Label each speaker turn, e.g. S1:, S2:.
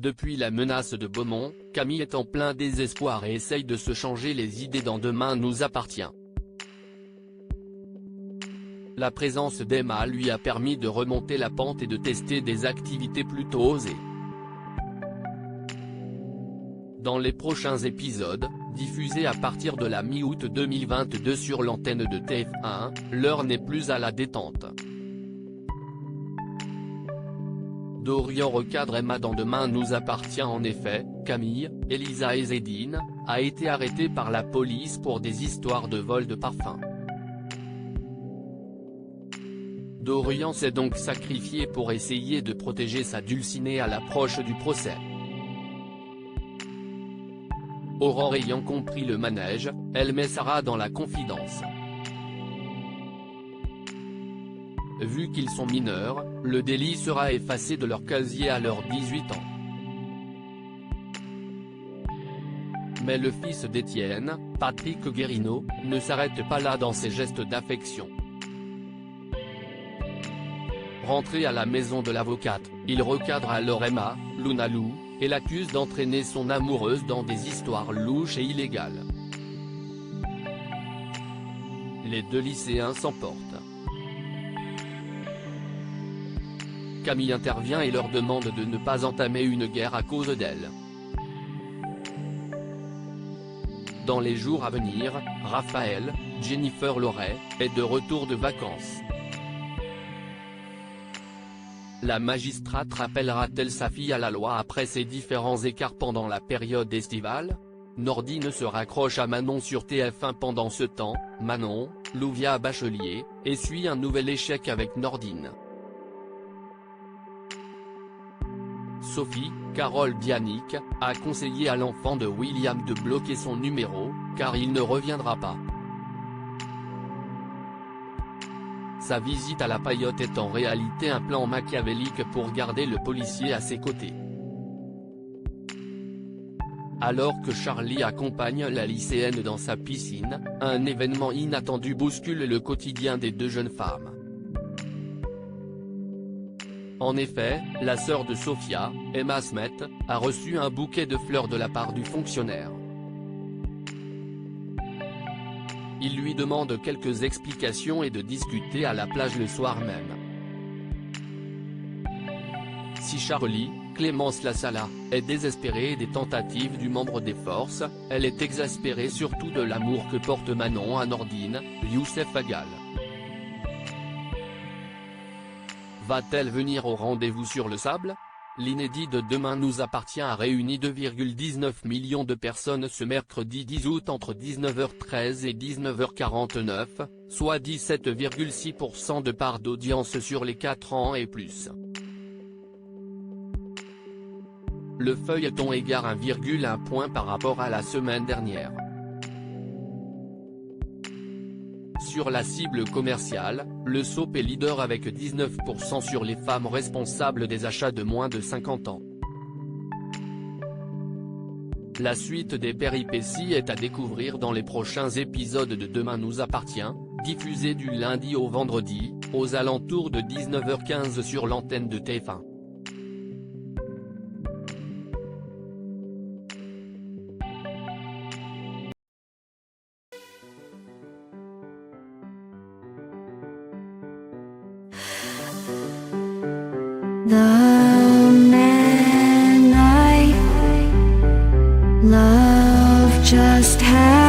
S1: Depuis la menace de Beaumont, Camille est en plein désespoir et essaye de se changer les idées dans Demain nous appartient. La présence d'Emma lui a permis de remonter la pente et de tester des activités plutôt osées. Dans les prochains épisodes, diffusés à partir de la mi-août 2022 sur l'antenne de TF1, l'heure n'est plus à la détente. Dorian recadre Emma dans Demain nous appartient. En effet, Camille, Elisa Ezzedine, a été arrêtée par la police pour des histoires de vol de parfum. Dorian s'est donc sacrifié pour essayer de protéger sa dulcinée à l'approche du procès. Aurore ayant compris le manège, elle met Sarah dans la confidence. Vu qu'ils sont mineurs, le délit sera effacé de leur casier à leurs 18 ans. Mais le fils d'Étienne, Patrick Guérino, ne s'arrête pas là dans ses gestes d'affection. Rentré à la maison de l'avocate, il recadre alors Emma, Lunalou, et l'accuse d'entraîner son amoureuse dans des histoires louches et illégales. Les deux lycéens s'emportent. Camille intervient et leur demande de ne pas entamer une guerre à cause d'elle. Dans les jours à venir, Raphaël, Jennifer Loret, est de retour de vacances. La magistrate rappellera-t-elle sa fille à la loi après ses différents écarts pendant la période estivale? Nordine se raccroche à Manon sur TF1 pendant ce temps. Manon, Louvia Bachelier, essuie un nouvel échec avec Nordine. Sophie, Carole Dianic, a conseillé à l'enfant de William de bloquer son numéro, car il ne reviendra pas. Sa visite à la paillote est en réalité un plan machiavélique pour garder le policier à ses côtés. Alors que Charlie accompagne la lycéenne dans sa piscine, un événement inattendu bouscule le quotidien des deux jeunes femmes. En effet, la sœur de Sophia, Emma Smet, a reçu un bouquet de fleurs de la part du fonctionnaire. Il lui demande quelques explications et de discuter à la plage le soir même. Si Charlie, Clémence Lassala, est désespérée des tentatives du membre des forces, elle est exaspérée surtout de l'amour que porte Manon à Nordine, Youssef Agal. Va-t-elle venir au rendez-vous sur le sable? L'inédit de Demain nous appartient a réuni 2,19 millions de personnes ce mercredi 10 août entre 19h13 et 19h49, soit 17,6% de part d'audience sur les 4 ans et plus. Le feuilleton égare 1,1 point par rapport à la semaine dernière. Sur la cible commerciale, le SOP est leader avec 19% sur les femmes responsables des achats de moins de 50 ans. La suite des péripéties est à découvrir dans les prochains épisodes de Demain nous appartient, diffusés du lundi au vendredi, aux alentours de 19h15 sur l'antenne de TF1.
S2: The man I love just had